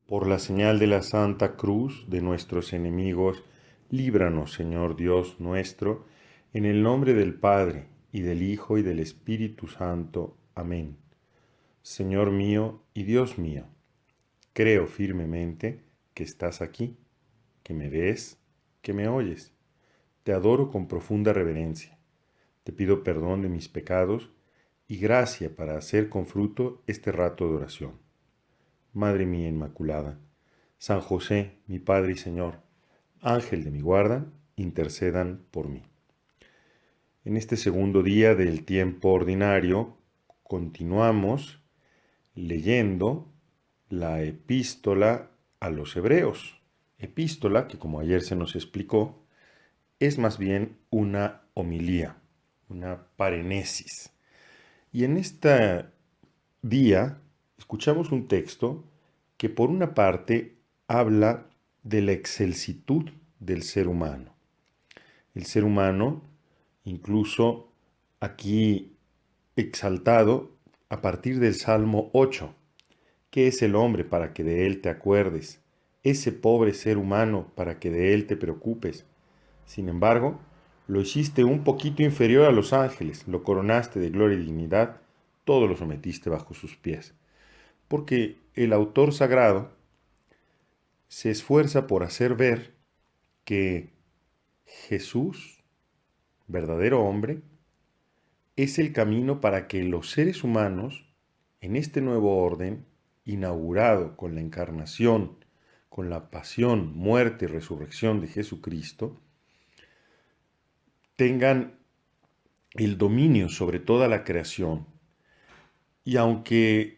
Por la señal de la Santa Cruz de nuestros enemigos, líbranos, Señor Dios nuestro, en el nombre del Padre, y del Hijo, y del Espíritu Santo. Amén. Señor mío y Dios mío, creo firmemente que estás aquí, que me ves, que me oyes. Te adoro con profunda reverencia. Te pido perdón de mis pecados y gracia para hacer con fruto este rato de oración. Madre mía Inmaculada, San José, mi Padre y Señor, Ángel de mi guarda, intercedan por mí. En este segundo día del tiempo ordinario, continuamos leyendo la epístola a los Hebreos. Epístola que, como ayer se nos explicó, es más bien una homilía, una parenesis. Y en este día escuchamos un texto que por una parte habla de la excelsitud del ser humano. El ser humano, incluso aquí exaltado a partir del Salmo 8. ¿Qué es el hombre para que de él te acuerdes? Ese pobre ser humano para que de él te preocupes. Sin embargo, lo hiciste un poquito inferior a los ángeles, lo coronaste de gloria y dignidad, todo lo sometiste bajo sus pies. Porque el autor sagrado se esfuerza por hacer ver que Jesús, verdadero hombre, es el camino para que los seres humanos, en este nuevo orden, inaugurado con la encarnación, con la pasión, muerte y resurrección de Jesucristo, tengan el dominio sobre toda la creación. Y aunque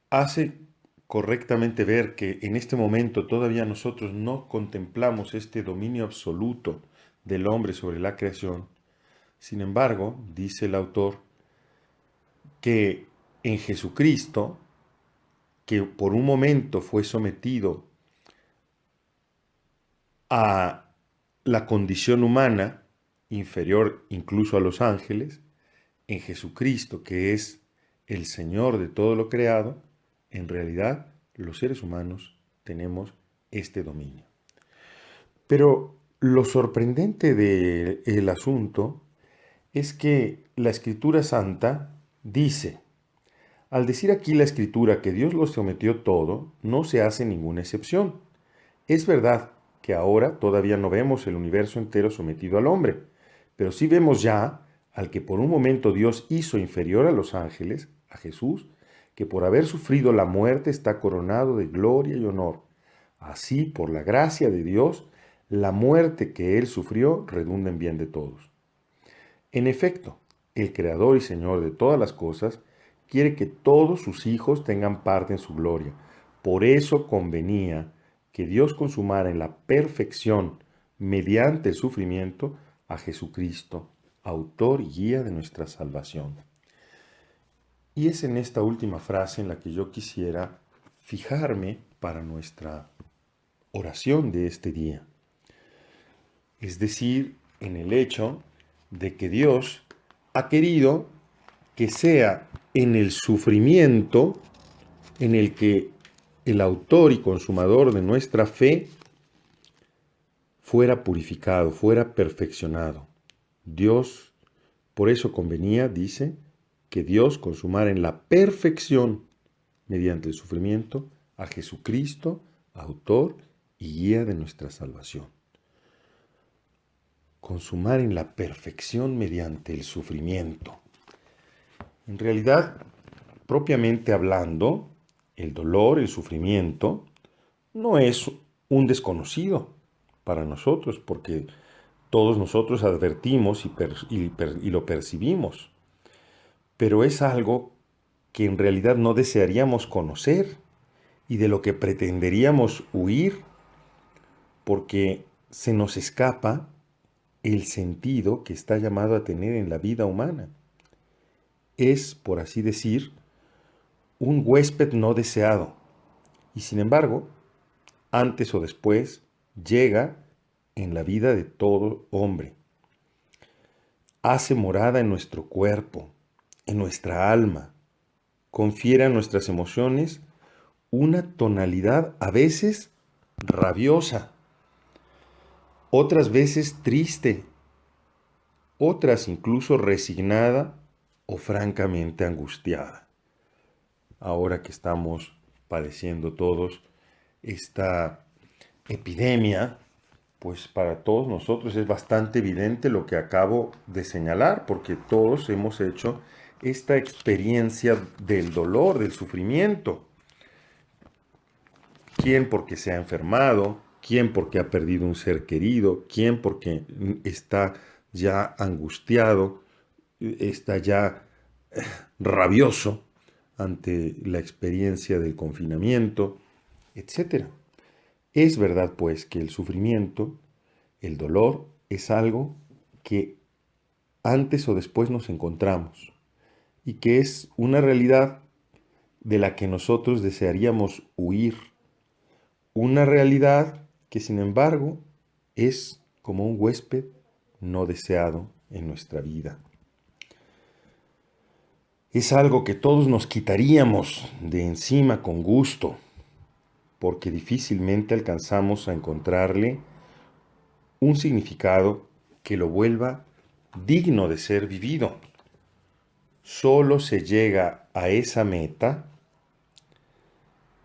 hace correctamente ver que en este momento todavía nosotros no contemplamos este dominio absoluto del hombre sobre la creación, sin embargo, dice el autor, que en Jesucristo, que por un momento fue sometido a la condición humana, inferior incluso a los ángeles, en Jesucristo, que es el Señor de todo lo creado, en realidad los seres humanos tenemos este dominio. Pero lo sorprendente del asunto es que la Escritura Santa dice, al decir aquí la Escritura que Dios lo sometió todo, no se hace ninguna excepción. Es verdad que ahora todavía no vemos el universo entero sometido al hombre, pero sí vemos ya al que por un momento Dios hizo inferior a los ángeles, a Jesús, que por haber sufrido la muerte está coronado de gloria y honor. Así, por la gracia de Dios, la muerte que Él sufrió redunda en bien de todos. En efecto, el Creador y Señor de todas las cosas quiere que todos sus hijos tengan parte en su gloria. Por eso convenía que Dios consumara en la perfección, mediante el sufrimiento, a Jesucristo, autor y guía de nuestra salvación. Y es en esta última frase en la que yo quisiera fijarme para nuestra oración de este día. Es decir, en el hecho de que Dios ha querido que sea en el sufrimiento en el que el autor y consumador de nuestra fe fuera purificado, fuera perfeccionado. Dios, por eso convenía, dice, que Dios consumara en la perfección, mediante el sufrimiento, a Jesucristo, autor y guía de nuestra salvación. Consumar en la perfección mediante el sufrimiento. En realidad, propiamente hablando, el dolor, el sufrimiento, no es un desconocido para nosotros, porque todos nosotros advertimos y lo percibimos, pero es algo que en realidad no desearíamos conocer y de lo que pretenderíamos huir, porque se nos escapa el sentido que está llamado a tener en la vida humana. Es, por así decir, un huésped no deseado, y sin embargo, antes o después, llega en la vida de todo hombre. Hace morada en nuestro cuerpo, en nuestra alma, confiere a nuestras emociones una tonalidad a veces rabiosa, otras veces triste, otras incluso resignada o francamente angustiada. Ahora que estamos padeciendo todos esta epidemia, pues para todos nosotros es bastante evidente lo que acabo de señalar, porque todos hemos hecho esta experiencia del dolor, del sufrimiento. ¿Quién porque se ha enfermado? ¿Quién porque ha perdido un ser querido? ¿Quién porque está ya angustiado? ¿Está ya rabioso ante la experiencia del confinamiento? Etcétera. Es verdad, pues, que el sufrimiento, el dolor, es algo que antes o después nos encontramos y que es una realidad de la que nosotros desearíamos huir. Una realidad que, sin embargo, es como un huésped no deseado en nuestra vida. Es algo que todos nos quitaríamos de encima con gusto, porque difícilmente alcanzamos a encontrarle un significado que lo vuelva digno de ser vivido. Solo se llega a esa meta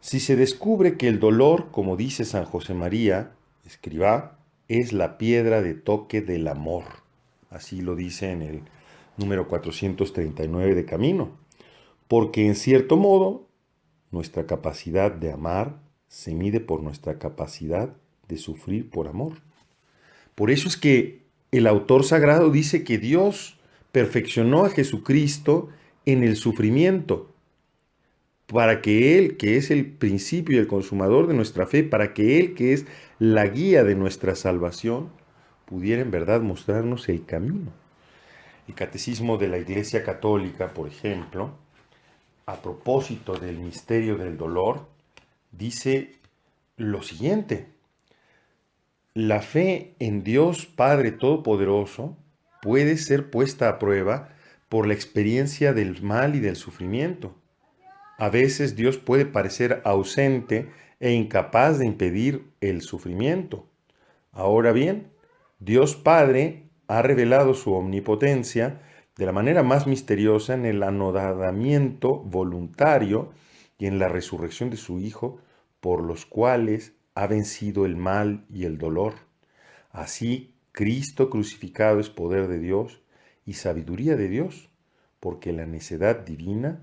si se descubre que el dolor, como dice San José María Escrivá, es la piedra de toque del amor. Así lo dice en el número 439 de Camino. Porque en cierto modo, nuestra capacidad de amar se mide por nuestra capacidad de sufrir por amor. Por eso es que el autor sagrado dice que Dios perfeccionó a Jesucristo en el sufrimiento, para que Él, que es el principio y el consumador de nuestra fe, para que Él, que es la guía de nuestra salvación, pudiera en verdad mostrarnos el camino. El Catecismo de la Iglesia Católica, por ejemplo, a propósito del misterio del dolor, dice lo siguiente: la fe en Dios Padre Todopoderoso puede ser puesta a prueba por la experiencia del mal y del sufrimiento. A veces Dios puede parecer ausente e incapaz de impedir el sufrimiento. Ahora bien, Dios Padre ha revelado su omnipotencia de la manera más misteriosa en el anodamiento voluntario y en la resurrección de su Hijo, por los cuales ha vencido el mal y el dolor. Así, Cristo crucificado es poder de Dios y sabiduría de Dios, porque la necedad divina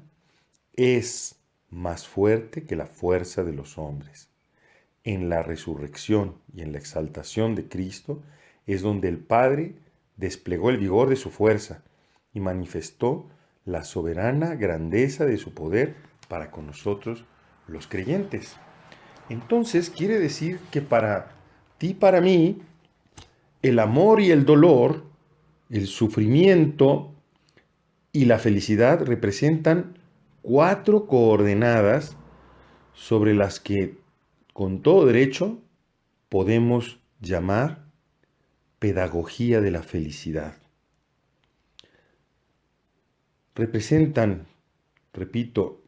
es más fuerte que la fuerza de los hombres. En la resurrección y en la exaltación de Cristo es donde el Padre desplegó el vigor de su fuerza y manifestó la soberana grandeza de su poder para con nosotros los creyentes. Entonces quiere decir que para ti y para mí, el amor y el dolor, el sufrimiento y la felicidad representan 4 coordenadas sobre las que con todo derecho podemos llamar pedagogía de la felicidad. Representan, repito,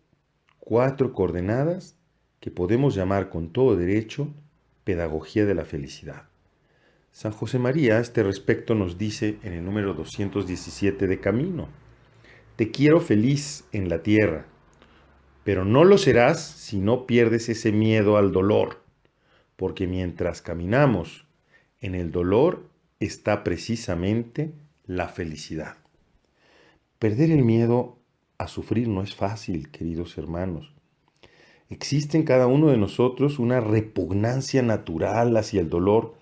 4 coordenadas que podemos llamar con todo derecho pedagogía de la felicidad. San José María a este respecto nos dice en el número 217 de Camino: te quiero feliz en la tierra, pero no lo serás si no pierdes ese miedo al dolor, porque mientras caminamos en el dolor está precisamente la felicidad. Perder el miedo a sufrir no es fácil, queridos hermanos. Existe en cada uno de nosotros una repugnancia natural hacia el dolor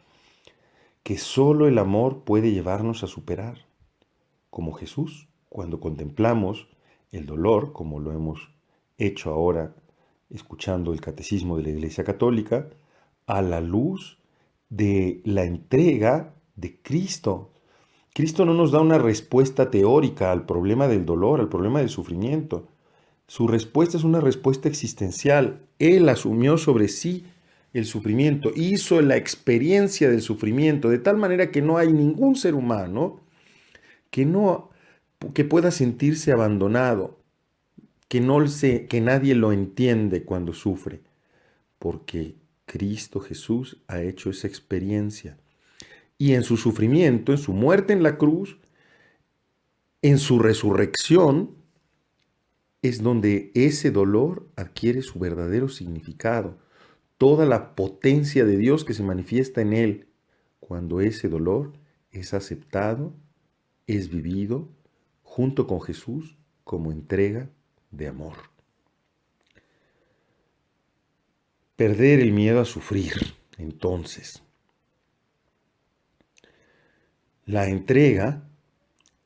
que solo el amor puede llevarnos a superar. Como Jesús, cuando contemplamos el dolor, como lo hemos hecho ahora escuchando el Catecismo de la Iglesia Católica, a la luz de la entrega de Cristo. Cristo no nos da una respuesta teórica al problema del dolor, al problema del sufrimiento. Su respuesta es una respuesta existencial. Él asumió sobre sí el sufrimiento, hizo la experiencia del sufrimiento, de tal manera que no hay ningún ser humano que pueda sentirse abandonado, que nadie lo entiende cuando sufre. porque Cristo Jesús ha hecho esa experiencia. Y en su sufrimiento, en su muerte en la cruz, en su resurrección, es donde ese dolor adquiere su verdadero significado. Toda la potencia de Dios que se manifiesta en él, cuando ese dolor es aceptado, es vivido junto con Jesús como entrega de amor. Perder el miedo a sufrir, entonces. La entrega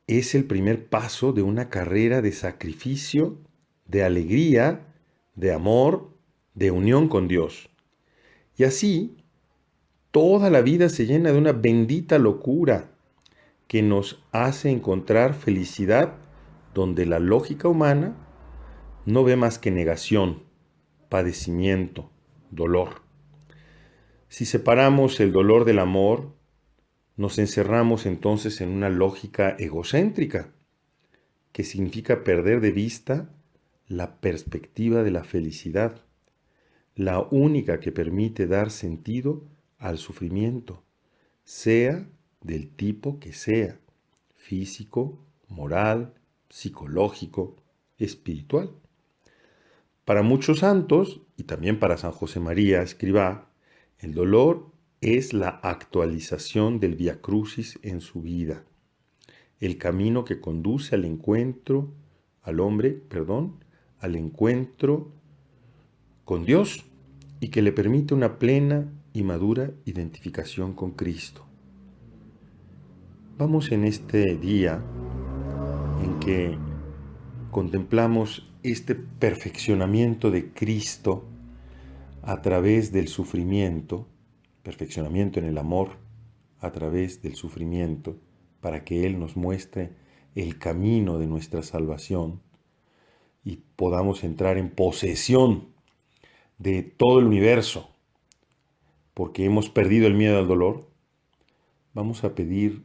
es el primer paso de una carrera de sacrificio, de alegría, de amor, de unión con Dios. Y así, toda la vida se llena de una bendita locura que nos hace encontrar felicidad donde la lógica humana no ve más que negación, padecimiento, dolor. Si separamos el dolor del amor, nos encerramos entonces en una lógica egocéntrica, que significa perder de vista la perspectiva de la felicidad, la única que permite dar sentido al sufrimiento, sea del tipo que sea, físico, moral, psicológico, espiritual. Para muchos santos, y también para San José María Escrivá, el dolor es la actualización del Vía Crucis en su vida, el camino que conduce al encuentro, al encuentro con Dios y que le permite una plena y madura identificación con Cristo. Vamos en este día en que contemplamos este perfeccionamiento de Cristo a través del sufrimiento, perfeccionamiento en el amor, a través del sufrimiento, para que Él nos muestre el camino de nuestra salvación y podamos entrar en posesión de todo el universo, porque hemos perdido el miedo al dolor. Vamos a pedir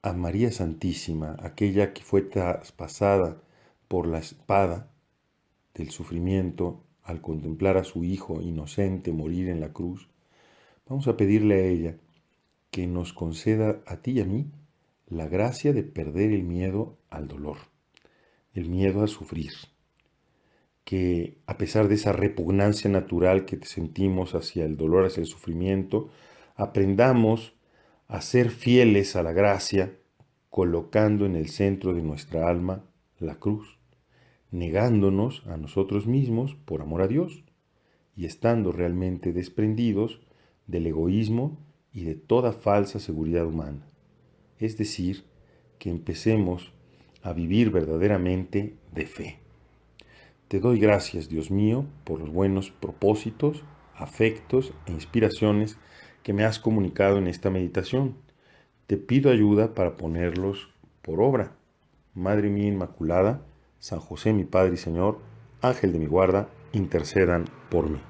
a María Santísima, aquella que fue traspasada por la espada del sufrimiento al contemplar a su Hijo inocente morir en la cruz, vamos a pedirle a ella que nos conceda a ti y a mí la gracia de perder el miedo al dolor, el miedo a sufrir, que a pesar de esa repugnancia natural que sentimos hacia el dolor, hacia el sufrimiento, aprendamos a ser fieles a la gracia, colocando en el centro de nuestra alma la cruz, negándonos a nosotros mismos por amor a Dios y estando realmente desprendidos del egoísmo y de toda falsa seguridad humana. Es decir, que empecemos a vivir verdaderamente de fe. Te doy gracias, Dios mío, por los buenos propósitos, afectos e inspiraciones que me has comunicado en esta meditación. Te pido ayuda para ponerlos por obra. Madre mía Inmaculada, San José mi Padre y Señor, Ángel de mi guarda, intercedan por mí.